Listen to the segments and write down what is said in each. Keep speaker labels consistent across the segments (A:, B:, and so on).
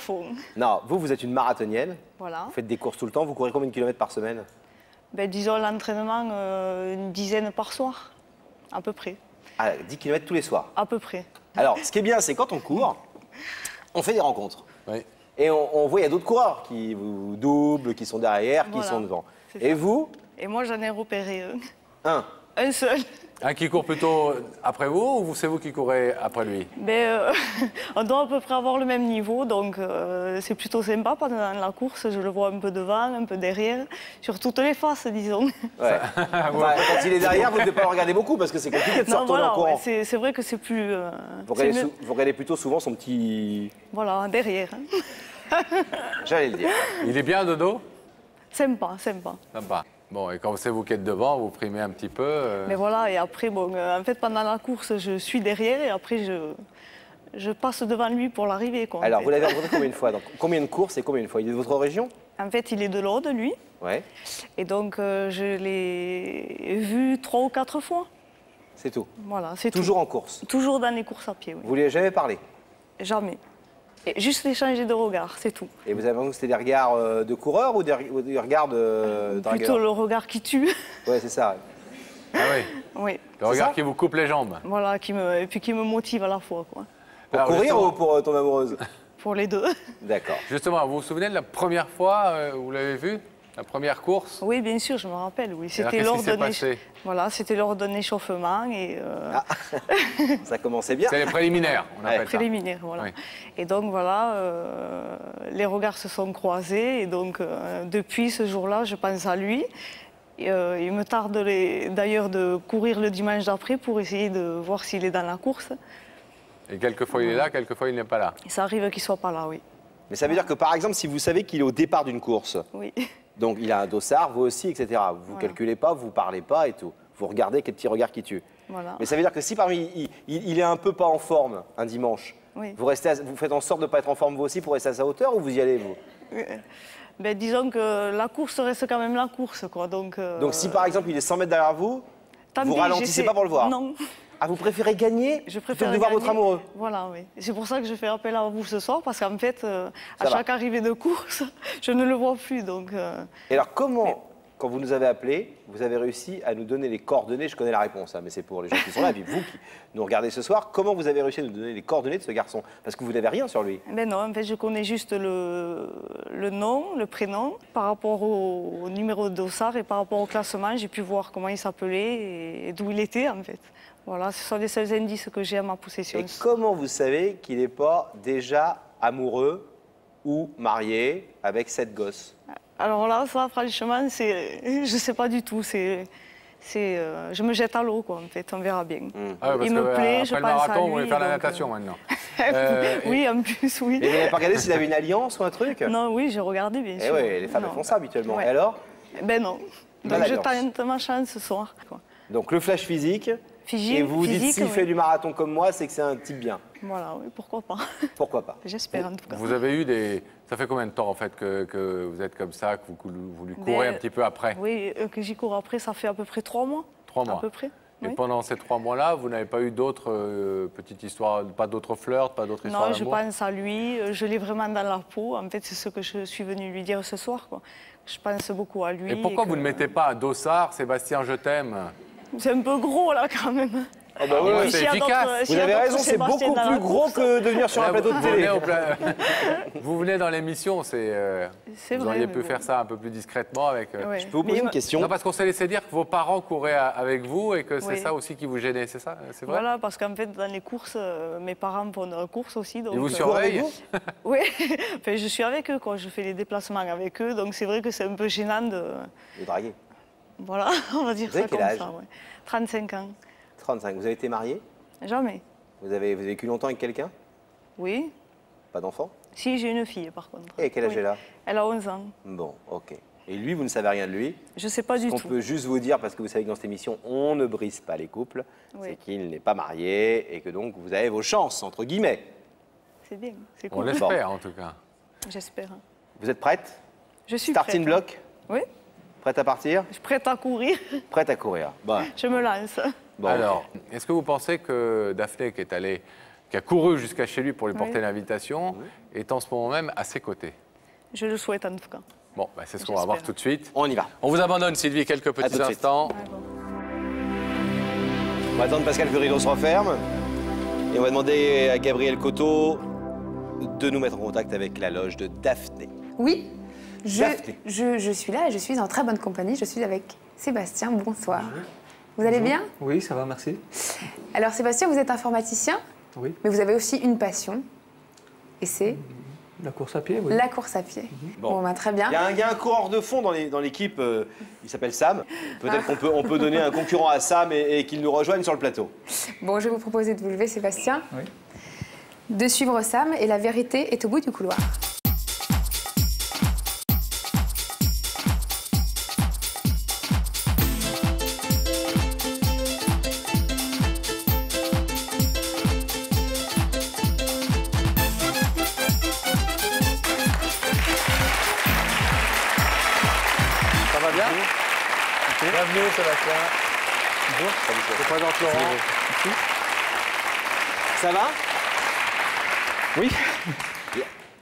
A: faut.
B: Non, vous êtes une marathonienne.
A: Voilà.
B: Vous faites des courses tout le temps. Vous courez combien de kilomètres par semaine?
A: Ben, disons l'entraînement, une dizaine par soir, à peu près.
B: Ah, 10 kilomètres tous les soirs.
A: À peu près.
B: Alors, ce qui est bien, c'est quand on court, on fait des rencontres.
C: Oui.
B: Et on voit, il y a d'autres coureurs qui vous doublent, qui sont derrière, qui
A: Voilà,
B: sont devant.
A: c'est
B: Et
A: ça.
B: vous?
A: Et moi, j'en ai repéré
B: Un.
A: un seul.
C: Un qui court plutôt après vous ou c'est vous qui courez après lui?
A: Ben, on doit à peu près avoir le même niveau, donc c'est plutôt sympa pendant la course. Je le vois un peu devant, un peu derrière, sur toutes les faces, disons.
B: Ouais. Enfin, quand il est derrière, vous ne devez pas le regarder beaucoup parce que c'est compliqué de se
A: Non,
B: retourner en
A: voilà,
B: courant.
A: ouais, c'est vrai que c'est plus...
B: Vous
A: c'est
B: regardez,
A: mieux.
B: vous regardez plutôt souvent son petit...
A: Voilà, derrière.
B: J'allais le dire.
C: Il est bien de dos?
A: Sympa, sympa.
C: Sympa. Bon, et quand c'est vous qui êtes devant, vous primez un petit peu.
A: Mais voilà, et après, bon, en fait, pendant la course, je suis derrière et après, je passe devant lui pour l'arrivée. quoi, en
B: Alors,
A: fait.
B: vous l'avez rencontré combien de fois? Donc, combien de courses et combien de fois? Il est de votre région?
A: En fait, il est de l'Aude, lui.
B: Ouais,
A: Et donc, je l'ai vu 3 ou 4 fois.
B: c'est tout.
A: Voilà, c'est
B: Toujours en course.
A: tout. Toujours dans les courses à pied, oui.
B: Vous lui avez jamais parlé?
A: Jamais. Et juste échanger de regards, c'est tout.
B: Et vous avez l'impression que c'était des regards de coureurs ou des regards de
A: Plutôt le regard qui tue.
B: Ouais, c'est ça.
C: Ah oui,
A: Oui.
C: le regard
B: ça
C: qui vous coupe les jambes.
A: Voilà, et puis qui me motive à la fois, quoi.
B: Pour
C: Alors,
B: courir
C: justement-
B: ou pour ton amoureuse?
A: Pour les deux.
B: D'accord.
C: Justement, vous vous souvenez de la première fois où vous l'avez vu? La première course?
A: Oui, bien sûr, je me rappelle, oui.
C: alors, qu'est-ce qui s'est passé?
A: Voilà, c'était lors d'un échauffement et
B: Ça commençait bien.
C: C'est les préliminaires, on appelle ça.
A: préliminaire, voilà.
C: Oui.
A: Et donc voilà, les regards se sont croisés et donc depuis ce jour-là, je pense à lui. Et, il me tarde d'ailleurs de courir le dimanche d'après pour essayer de voir s'il est dans la course.
C: Et quelquefois il est là, quelquefois il n'est pas là.
A: Et ça arrive qu'il soit pas là, oui.
B: Mais ça veut dire que, par exemple, si vous savez qu'il est au départ d'une course,
A: Oui.
B: donc il a un dossard, vous aussi, etc., vous ne
A: Voilà.
B: calculez pas, vous ne parlez pas et tout. Vous regardez avec les petits regards qui tuent.
A: Voilà.
B: Mais ça veut dire que si parmi il est un peu pas en forme un dimanche,
A: Oui.
B: vous faites en sorte de ne pas être en forme vous aussi pour rester à sa hauteur ou vous y allez, vous?
A: Ben, disons que la course reste quand même la course, quoi. Donc
B: Donc si par exemple il est 100 mètres derrière vous,
A: tant
B: vous
A: pis,
B: ralentissez
A: j'essaie-
B: pas pour le voir?
A: Non.
B: Ah, vous préférez gagner
A: Je
B: plutôt
A: préfère
B: que de voir votre
A: gagner.
B: amoureux?
A: Voilà, oui. C'est pour ça que je fais appel à vous ce soir, parce qu'en fait, à
B: Ça va.
A: chaque arrivée de course, je ne le vois plus. Donc,
B: Et alors comment, quand vous nous avez appelés, vous avez réussi à nous donner les coordonnées? Je connais la réponse, hein, mais c'est pour les gens qui sont là, et puis vous qui nous regardez ce soir, comment vous avez réussi à nous donner les coordonnées de ce garçon? Parce que vous n'avez rien sur lui.
A: ben non, en fait, je connais juste le nom, le prénom. Par rapport au numéro de dossard et par rapport au classement, j'ai pu voir comment il s'appelait et d'où il était, en fait. Voilà, ce sont les seuls indices que j'ai à ma possession.
B: Et comment vous savez qu'il n'est pas déjà amoureux ou marié avec cette gosse?
A: Alors là, ça, franchement, je sais pas du tout. Je me jette à l'eau, quoi, en fait, on verra bien.
C: Ah oui, parce
A: Il me
C: que,
A: plaît, je
C: après le
A: pense à
C: marathon,
A: lui.
C: vous voulez faire la
A: donc,
C: natation maintenant.
A: Oui, en plus, oui.
B: Et vous n'avez pas regardé s'il avait une alliance ou un truc?
A: Non, oui, j'ai regardé, bien
B: Eh
A: sûr.
B: oui, les femmes elles
A: Non.
B: font ça habituellement.
A: Ouais.
B: Et alors?
A: Ben non.
B: Pas
A: Donc je
B: d'alliance.
A: tente ma chance ce soir, quoi.
B: Donc le flash physique,
A: Physique,
B: et vous vous dites
A: physique,
B: s'il
A: oui.
B: fait du marathon comme moi, c'est que c'est un type bien.
A: Voilà, oui, pourquoi pas.
B: Pourquoi pas?
A: J'espère, en tout cas.
C: Vous avez eu des... Ça fait combien de temps en fait que vous êtes comme ça, que vous lui courez
A: Ben,
C: un petit peu après?
A: Oui, que j'y cours après, ça fait à peu près 3 mois.
C: 3 mois.
A: À peu près.
C: Et
A: Oui.
C: pendant ces 3 mois-là, vous n'avez pas eu d'autres petites histoires, pas d'autres flirts, pas d'autres histoires
A: Non, je
C: d'amour?
A: pense à lui, je l'ai vraiment dans la peau. En fait, c'est ce que je suis venue lui dire ce soir, quoi. Je pense beaucoup à lui.
C: Et pourquoi vous ne mettez pas un dossard, Sébastien, je t'aime?
A: C'est un peu gros, là, quand même.
B: Ah bah oui,
C: Ouais,
B: oui.
C: c'est
A: S'il y a d'autres-
C: efficace.
A: s'il
B: Vous
A: y a
B: avez
A: d'autres
B: raison, c'est
A: Sébastien
B: beaucoup
A: dans la
B: plus gros
A: course,
B: que de venir sur un
C: Là,
B: plateau de
C: vous venez
B: télé.
C: vous venez dans l'émission,
A: C'est
C: vous
A: vrai,
C: auriez
A: mais
C: pu
A: bon.
C: faire ça un peu plus discrètement avec...
A: Ouais.
B: Je peux vous
A: Mais
B: poser
A: il
B: une
A: me-
B: question?
C: Non, parce qu'on s'est laissé dire que vos parents couraient avec vous et que c'est
A: Oui.
C: ça aussi qui vous gênait, c'est ça? C'est vrai?
A: Voilà, parce qu'en fait, dans les courses, mes parents font de la course aussi. Donc,
C: Ils vous
B: Avec
C: surveillent?
B: vous?
A: Oui, enfin, je suis avec eux, quoi. Je fais les déplacements avec eux, donc c'est vrai que c'est un peu gênant de...
B: Le draguer.
A: Voilà, on va dire
B: Vous avez
A: ça
B: quel
A: comme
B: âge?
A: ça, ouais. 35 ans.
B: 35. Vous avez été marié?
A: Jamais.
B: Vous avez vécu longtemps avec quelqu'un?
A: Oui.
B: Pas d'enfant?
A: Si, j'ai une fille, par contre.
B: Et quel âge
A: Oui.
B: elle a?
A: Elle a 11 ans.
B: Bon, ok. Et lui, vous ne savez rien de lui?
A: Je sais pas
B: Ce
A: du
B: qu'on
A: tout.
B: peut juste vous dire, parce que vous savez que dans cette émission, on ne brise pas les couples,
A: Oui.
B: c'est qu'il n'est pas marié et que donc vous avez vos chances, entre guillemets.
A: C'est bien, c'est
C: On
A: cool.
C: l'espère en tout cas.
A: J'espère.
B: Vous êtes prête?
A: Je suis
B: Starting
A: prête.
B: block?
A: Oui,
B: Prête à partir?
A: je suis prête à courir.
B: Prête à courir. Bon,
A: Je me lance.
B: bon,
C: Alors, est-ce que vous pensez que Daphné, qui qui a couru jusqu'à chez lui pour lui porter
A: Oui.
C: l'invitation, est en ce moment même à ses côtés.
A: Je le souhaite en tout cas.
C: Bon, bah, c'est ce qu'on va voir
A: J'espère.
C: tout de suite.
B: On y va.
C: On vous abandonne, Sylvie, quelques
B: tout
C: petits
B: de suite.
C: instants.
B: On va attendre Pascal que le rideau se referme. Et on va demander à Gabriel Coteau de nous mettre en contact avec la loge de Daphné.
D: Oui,
B: Daphné.
D: je suis là et je suis en très bonne compagnie. Je suis avec Sébastien. Bonsoir. Vous allez bien?
E: Oui, ça va, merci.
D: Alors Sébastien, vous êtes informaticien,
E: Oui,
D: mais vous avez aussi une passion. Et c'est
E: la course à pied, oui.
D: la course à pied.
B: Bon.
D: Bon, ben, très bien.
B: Il y a un coureur de fond dans l'équipe, il s'appelle Sam. Peut-être on peut donner un concurrent à Sam et qu'il nous rejoigne sur le plateau.
D: Bon, je vais vous proposer de vous lever, Sébastien,
E: Oui.
D: de suivre Sam et la vérité est au bout du couloir.
C: Ça va bien? Bienvenue, Sébastien. Je présente Laurent.
B: Ça va?
E: Oui.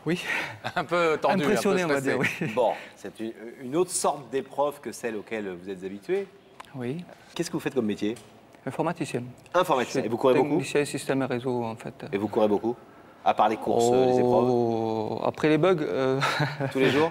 E: Oui.
C: Un peu tendu,
E: Impressionné,
C: un
E: on
C: peu
E: va dire,
C: stressé.
E: oui.
B: Bon, c'est une autre sorte d'épreuve que celle auxquelles vous êtes habitués.
E: Oui.
B: Qu'est-ce que vous faites comme métier?
E: Informaticien.
B: Informaticien. Et vous courez beaucoup?
E: Technicien système et réseau, en fait.
B: Et vous courez beaucoup? À part les courses, les épreuves?
E: Oh, après les bugs,
B: Tous les jours?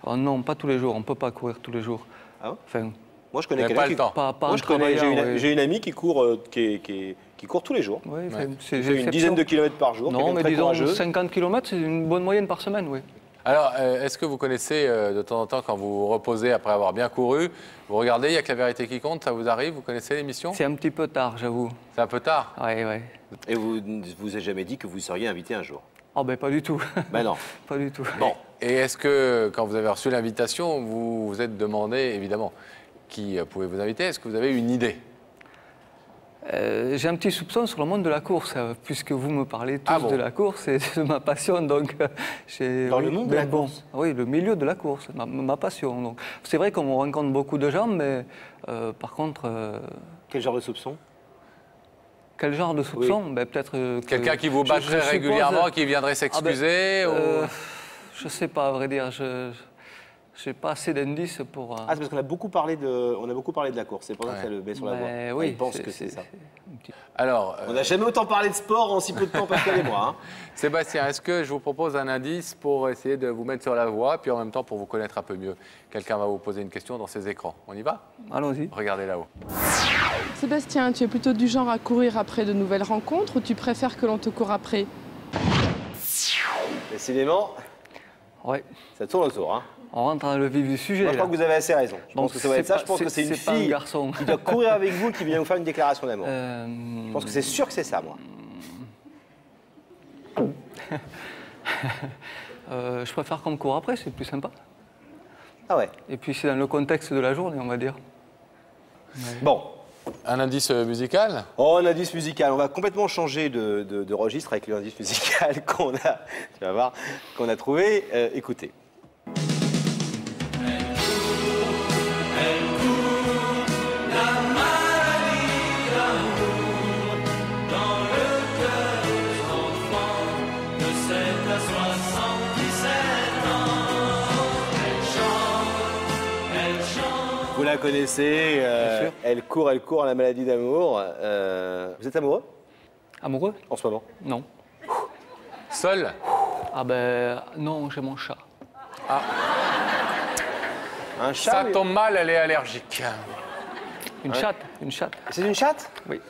E: oh non, pas tous les jours. On ne peut pas courir tous les jours.
B: Ah bon?
E: Enfin,
B: Moi, je
C: Vous
B: connais
C: n'avez
B: quelqu'un
C: pas
B: qui...
C: le temps.
E: pas
B: Moi,
E: en
B: je connais,
E: travaillant, oui.
B: j'ai une amie qui court, qui court tous les jours.
E: Oui, enfin,
C: Ouais.
E: c'est
B: Elle fait une
E: l'exception.
B: dizaine de kilomètres par jour.
E: Non,
B: quelqu'un de
E: mais
B: très
E: disons
B: courageuse.
E: 50 km, c'est une bonne moyenne par semaine, oui.
C: Alors, est-ce que vous connaissez de temps en temps, quand vous vous reposez après avoir bien couru, vous regardez, il n'y a que la vérité qui compte, ça vous arrive? Vous connaissez l'émission?
E: C'est un petit peu tard, j'avoue.
C: C'est un peu tard.
E: Oui, oui.
B: Et vous vous avez jamais dit que vous seriez invité un jour?
E: Oh, ben pas du tout.
B: Ben non.
E: Pas du tout.
B: Bon.
C: Et est-ce que, quand vous avez reçu l'invitation, vous vous êtes demandé, évidemment, qui pouvait vous inviter? Est-ce que vous avez une idée?
E: J'ai un petit soupçon sur le monde de la course, puisque vous me parlez tous
C: Ah bon?
E: de la course et de ma passion. Donc, j'ai-
B: Dans le monde de la
E: bon,
B: course?
E: Oui, le milieu de la course, ma passion. Donc, c'est vrai qu'on rencontre beaucoup de gens, mais par contre,
B: Quel genre de soupçon?
E: quel genre de soupçon? Ben, peut-être
C: Quelqu'un qui vous battrait
E: suppose-
C: régulièrement, qui viendrait s'excuser
E: Je ne sais pas, à vrai dire. Je n'ai pas assez d'indices pour...
B: Ah, c'est parce qu'on a beaucoup parlé de la course. C'est pour ça que ça le met sur la voie.
E: mais
B: Ah,
E: oui,
B: il pense que c'est ça.
E: un petit-
C: Alors,
B: On n'a jamais autant parlé de sport en si peu de temps, Pascal et moi. Hein.
C: Sébastien, est-ce que je vous propose un indice pour essayer de vous mettre sur la voie, puis en même temps pour vous connaître un peu mieux? Quelqu'un va vous poser une question dans ses écrans. On y va?
E: Allons-y.
C: Regardez là-haut.
F: Sébastien, tu es plutôt du genre à courir après de nouvelles rencontres ou tu préfères que l'on te court après?
B: Décidément,
E: Ouais.
B: ça tourne autour. Hein.
E: On rentre dans le vif du sujet.
B: Moi, je
E: là.
B: crois que vous avez assez raison. Je pense
E: Donc,
B: que ça va être ça.
E: pas-
B: Je pense que c'est une
E: pas un
B: fille
E: garçon.
B: qui doit courir avec vous qui vient vous faire une déclaration d'amour.
E: Je
B: Je pense que c'est sûr que c'est ça, moi.
E: je préfère qu'on me court après, c'est plus sympa.
B: Ah ouais.
E: Et puis c'est dans le contexte de la journée, on va dire.
B: Bon.
C: Un indice musical?
B: Oh, un indice musical. On va complètement changer de registre avec l'indice musical qu'on a, tu vas voir, qu'on a trouvé. Écoutez. Vous la connaissez,
E: Bien sûr.
B: elle court à la maladie d'amour. Vous êtes amoureux
E: Amoureux?
B: en ce moment?
E: Non.
C: Seul?
E: Ah ben non, j'ai mon chat.
B: Un chat
C: Ça
B: oui.
C: tombe mal, elle est allergique.
E: Une chatte, une chatte.
B: C'est une chatte?
E: Oui.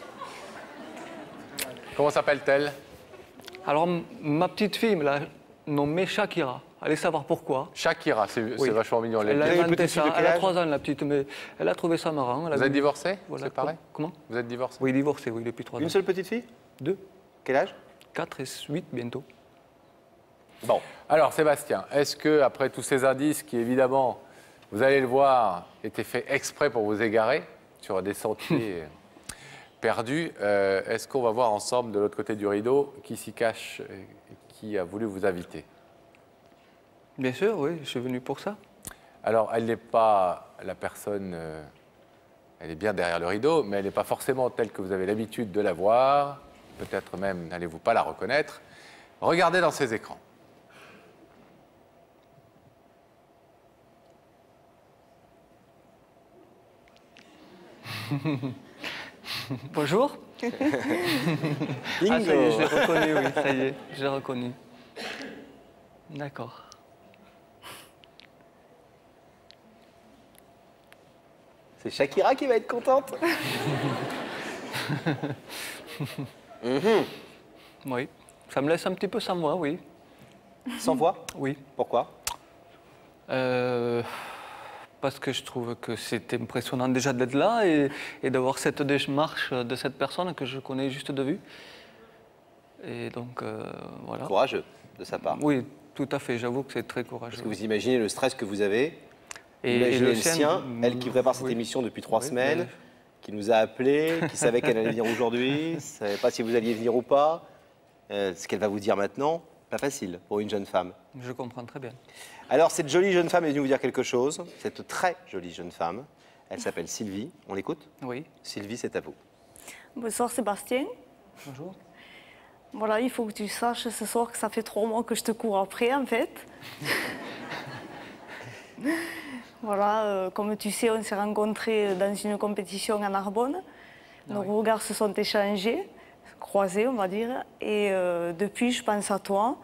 C: Comment s'appelle-t-elle?
E: Alors ma petite fille me l'a nommée Shakira. Allez savoir pourquoi.
C: Shakira, c'est
E: Oui.
C: vachement mignon.
E: Elle a
B: avez une
E: inventé
B: petite fille
E: ça.
B: de quel
E: Elle a
B: âge
E: 3 ans la petite, mais elle a trouvé ça marrant. Elle a
C: Vous êtes
E: vu-
C: divorcé?
E: Voilà.
C: C'est pareil?
E: Comment?
C: Vous êtes divorcé?
E: Oui, divorcé, oui, depuis 3 ans.
B: Une seule petite fille?
E: 2,
B: Quel âge?
E: 4 et 8 bientôt.
B: Bon.
C: Alors, Sébastien, est-ce que, après tous ces indices qui, évidemment, vous allez le voir, étaient faits exprès pour vous égarer sur des sentiers perdus, est-ce qu'on va voir ensemble, de l'autre côté du rideau, qui s'y cache et qui a voulu vous inviter?
E: Bien sûr, oui, je suis venu pour ça.
C: Alors, elle n'est pas la personne, elle est bien derrière le rideau, mais elle n'est pas forcément telle que vous avez l'habitude de la voir. peut-être même n'allez-vous pas la reconnaître. Regardez dans ces écrans.
E: Bonjour.
B: Bingo.
E: Ah, ça y est, je l'ai reconnu, oui, ça y est, je l'ai reconnu. D'accord.
B: C'est Shakira qui va être contente.
E: Oui, ça me laisse un petit peu sans voix, oui.
B: Sans voix.
E: Oui.
B: Pourquoi?
E: Parce que je trouve que c'est impressionnant déjà d'être là et d'avoir cette démarche de cette personne que je connais juste de vue. Et donc, voilà.
B: Courageux de sa part.
E: Oui, tout à fait, j'avoue que c'est très courageux.
B: Parce que vous imaginez le stress que vous avez.
E: Et
B: Imaginez
E: le
B: le sien, elle qui prépare cette
E: oui.
B: émission depuis 3
E: Oui,
B: semaines,
E: mais-
B: qui nous a appelés, qui savait qu'elle allait venir aujourd'hui, ne savait pas si vous alliez venir ou pas. Ce qu'elle va vous dire maintenant, pas facile pour une jeune femme.
E: Je comprends très bien.
B: Alors, cette jolie jeune femme est venue vous dire quelque chose. Cette très jolie jeune femme, elle s'appelle Sylvie. On l'écoute?
E: Oui,
B: Sylvie, c'est à vous.
A: Bonsoir Sébastien.
E: bonjour.
A: Voilà, il faut que tu saches ce soir que ça fait 3 mois que je te cours après, en fait. Voilà, comme tu sais, on s'est rencontrés dans une compétition à Narbonne. Nos regards se sont échangés, croisés, on va dire. Et depuis, je pense à toi.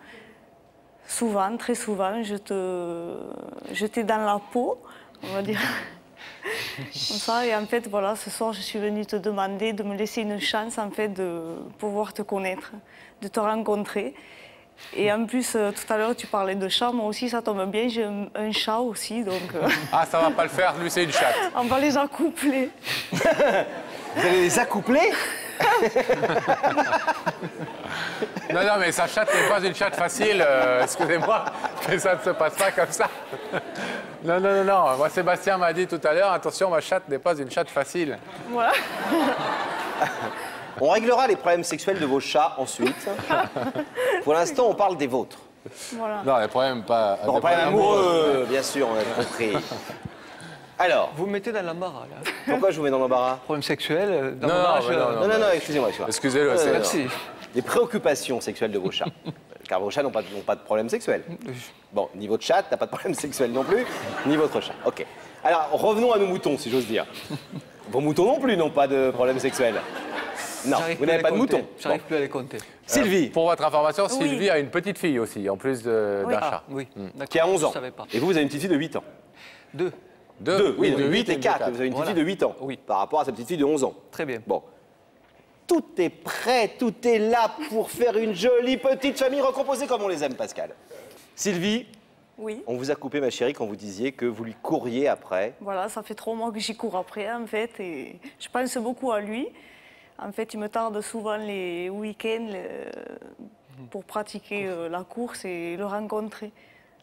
A: Souvent, très souvent, je t'ai dans la peau, on va dire. Comme ça, et en fait, voilà, ce soir, je suis venue te demander de me laisser une chance, en fait, de pouvoir te connaître, de te rencontrer. Et en plus, tout à l'heure, tu parlais de chat, moi aussi, ça tombe bien, j'ai un chat aussi, donc
C: Ah, ça va pas le faire, lui, c'est une chatte.
A: on va les accoupler.
B: Vous allez les accoupler?
C: Non, non, mais sa chatte n'est pas une chatte facile, excusez-moi, mais ça ne se passe pas comme ça. Non, non, non, non. Moi, Sébastien m'a dit tout à l'heure, attention, ma chatte n'est pas une chatte facile.
A: Voilà.
B: On réglera les problèmes sexuels de vos chats ensuite. Pour l'instant, on parle des vôtres.
A: Voilà.
C: Non, les problèmes pas.
B: Bon,
C: des
B: problème
C: problèmes
B: amoureux, bien sûr, on a compris. Alors,
E: Vous me mettez dans l'embarras, là.
B: pourquoi je vous mets dans l'embarras?
E: Problème sexuel, dans
C: Non,
E: mon
C: non,
E: âge,
C: mais non,
B: Non, non, excusez-moi.
C: Excusez-le, c'est.
E: Merci.
B: Les préoccupations sexuelles de vos chats. Car vos chats n'ont pas de problème sexuel. Bon, ni votre chat n'a pas de problème sexuel non plus, ni votre chat. Ok. Alors, revenons à nos moutons, si j'ose dire. Vos moutons non plus n'ont pas de problème sexuel. Non,
E: J'arrive
B: vous
E: plus à
B: n'avez
E: les
B: pas de
E: compter.
B: moutons.
E: J'arrive
B: Bon.
E: plus à les compter.
B: Sylvie,
C: Pour votre information, Sylvie a une petite fille aussi, en plus d'un
A: Oui.
C: chat.
E: Oui, d'accord.
B: qui a 11 ans.
E: Je savais pas.
B: Et vous avez une petite fille de 8 ans.
E: 2.
B: Deux, oui, de 8 et 4.
C: quatre.
B: Vous avez une petite
E: Voilà.
B: fille de 8 ans.
E: Oui.
B: Par rapport à sa petite fille de 11 ans.
E: Très bien.
B: Bon. Tout est prêt, tout est là pour faire une jolie petite famille recomposée comme on les aime, Pascal. Sylvie,
A: Oui.
B: on vous a coupé, ma chérie, quand vous disiez que vous lui courriez après.
A: Voilà, ça fait 3 mois que j'y cours après, en fait, et je pense beaucoup à lui. En fait, il me tarde souvent les week-ends pour pratiquer la course et le rencontrer,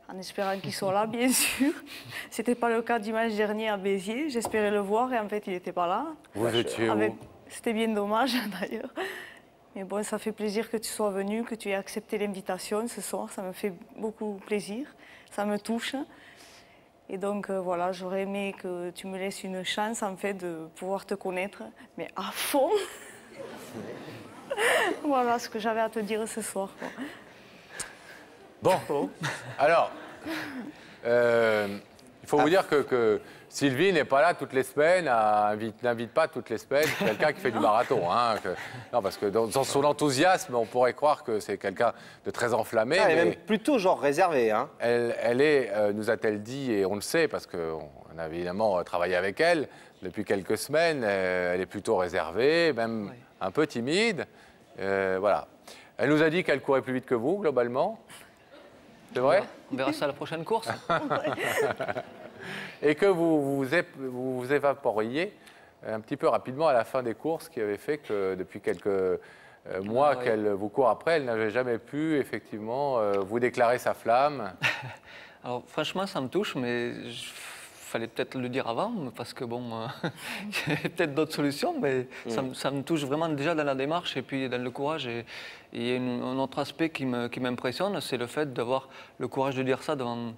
A: en espérant qu'il soit là, bien sûr. C'était pas le cas dimanche dernier à Béziers. J'espérais le voir et en fait, il n'était pas là.
C: Vous étiez où?
A: C'était bien dommage, d'ailleurs. Mais bon, ça fait plaisir que tu sois venu, que tu aies accepté l'invitation ce soir. Ça me fait beaucoup plaisir. Ça me touche. Et donc, voilà, j'aurais aimé que tu me laisses une chance, en fait, de pouvoir te connaître, mais à fond. Voilà ce que j'avais à te dire ce soir, quoi.
C: Bon, alors, il faut vous dire que Sylvie n'est pas là toutes les semaines, n'invite pas toutes les semaines quelqu'un qui fait du marathon. Hein, non, parce que dans son enthousiasme, on pourrait croire que c'est quelqu'un de très enflammé.
B: Ah, elle est
C: mais
B: même plutôt genre réservée, hein.
C: elle est, nous a-t-elle dit, et on le sait, parce qu'on a évidemment travaillé avec elle depuis quelques semaines, elle est plutôt réservée, même un peu timide. Voilà. Elle nous a dit qu'elle courait plus vite que vous, globalement. C'est vrai?
E: On verra ça à la prochaine course.
C: Et que vous vous évaporiez un petit peu rapidement à la fin des courses, qui avait fait que depuis quelques mois
E: oui.
C: qu'elle vous court après, elle n'avait jamais pu effectivement vous déclarer sa flamme.
E: Alors franchement, ça me touche, mais il fallait peut-être le dire avant, parce que bon, il y avait peut-être d'autres solutions, mais ça me touche vraiment déjà dans la démarche et puis dans le courage. Et il y a un autre aspect qui m'impressionne, c'est le fait d'avoir le courage de dire ça devant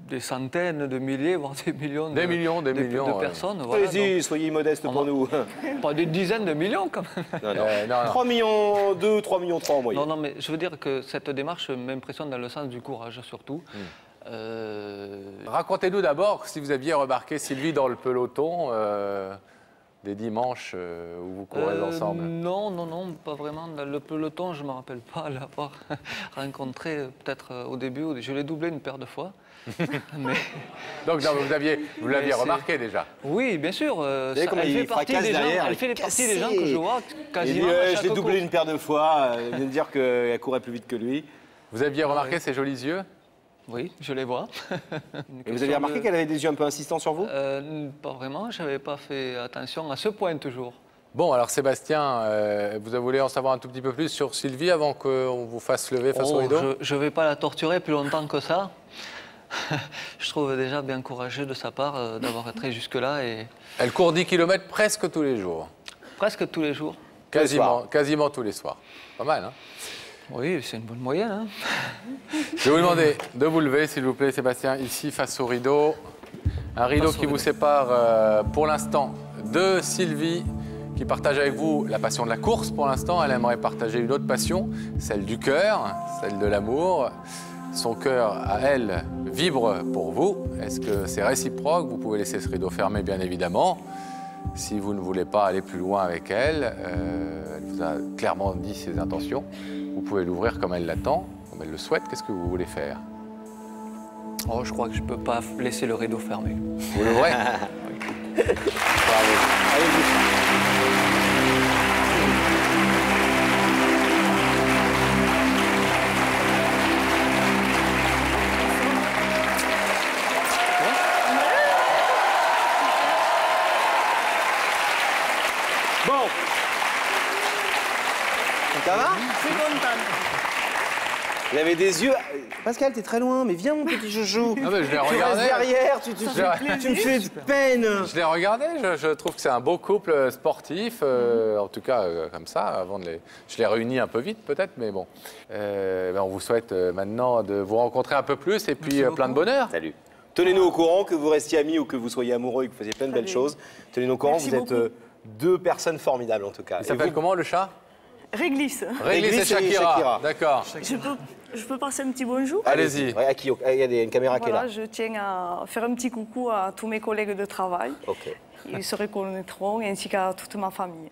E: des centaines de milliers, voire des millions
C: Des millions
E: de personnes. Voilà,
B: Allez-y, soyez modeste pour nous.
E: donc, pas des dizaines de millions quand même.
B: Non, non.
C: non.
B: 3 millions 2, 3 millions 3 en moyenne.
E: Non, non, mais je veux dire que cette démarche m'impressionne dans le sens du courage surtout.
C: Racontez-nous d'abord si vous aviez remarqué Sylvie dans le peloton des dimanches où vous courez ensemble.
E: Non, non, non, pas vraiment. Dans le peloton, je ne me rappelle pas l'avoir rencontré peut-être au début. Je l'ai doublé une paire de fois. Mais...
C: Donc non, vous l'aviez remarqué déjà.
E: Oui, bien sûr.
B: savez comment il fracasse derrière,
E: elle fait partie des gens
B: cassé.
E: que je vois
B: Il dit,
E: quasiment à
B: je
E: chaque
B: l'ai doublé
E: course.
B: une paire de fois. Il vient de dire qu'elle courait plus vite que lui.
C: Vous aviez remarqué ses jolis yeux?
E: Oui, je les vois.
B: Et vous avez remarqué qu'elle avait des yeux un peu insistants sur vous?
E: Pas vraiment, je n'avais pas fait attention à ce point toujours.
C: Bon, alors Sébastien, vous voulez en savoir un tout petit peu plus sur Sylvie avant qu'on vous fasse lever face au rideau?
E: Je ne vais pas la torturer plus longtemps que ça. Je trouve déjà bien courageux de sa part d'avoir été jusque-là. Et...
C: Elle court 10 km presque tous les jours.
E: Presque tous les jours.
C: Quasiment tous les soirs. Pas mal, hein?
E: Oui, c'est une bonne moyenne. Hein.
C: Je vais vous demander de vous lever, s'il vous plaît, Sébastien, ici face au rideau. Un rideau qui vous sépare pour l'instant de Sylvie, qui partage avec vous la passion de la course pour l'instant. Elle aimerait partager une autre passion, celle du cœur, celle de l'amour. Son cœur, à elle, vibre pour vous. Est-ce que c'est réciproque? Vous pouvez laisser ce rideau fermé, bien évidemment. Si vous ne voulez pas aller plus loin avec elle, elle vous a clairement dit ses intentions. Vous pouvez l'ouvrir comme elle l'attend, comme elle le souhaite. Qu'est-ce que vous voulez faire?
E: Oh, je crois que je ne peux pas laisser le rideau fermé.
C: Vous l'ouvrez? Bravo.
B: Allez-y. Bon. Ça va?
A: Je suis contente.
B: Il avait des yeux. Pascal, t'es très loin, mais viens, mon petit Jojo.
C: Ah ben, je l'ai
B: Tu
C: regardé.
B: restes derrière, tu me fais de peine.
C: Je l'ai regardé, je trouve que c'est un beau couple sportif, en tout cas comme ça, avant de les... Je l'ai réuni un peu vite peut-être, mais bon. On vous souhaite maintenant de vous rencontrer un peu plus et puis plein de bonheur.
B: Salut. Tenez-nous au courant, que vous restiez amis ou que vous soyez amoureux et que vous faisiez plein de belles choses. Tenez-nous au courant,
A: Merci
B: vous êtes
A: beaucoup.
B: deux personnes formidables en tout cas.
C: Il s'appelle comment le chat?
A: Réglisse.
C: Réglisse et Shakira. D'accord.
A: Je peux passer un petit bonjour?
C: Allez-y.
B: Ouais, à qui? Il y a une caméra qui est là.
A: Voilà, je tiens à faire un petit coucou à tous mes collègues de travail.
B: Ok.
A: Ils se reconnaîtront, ainsi qu'à toute ma famille.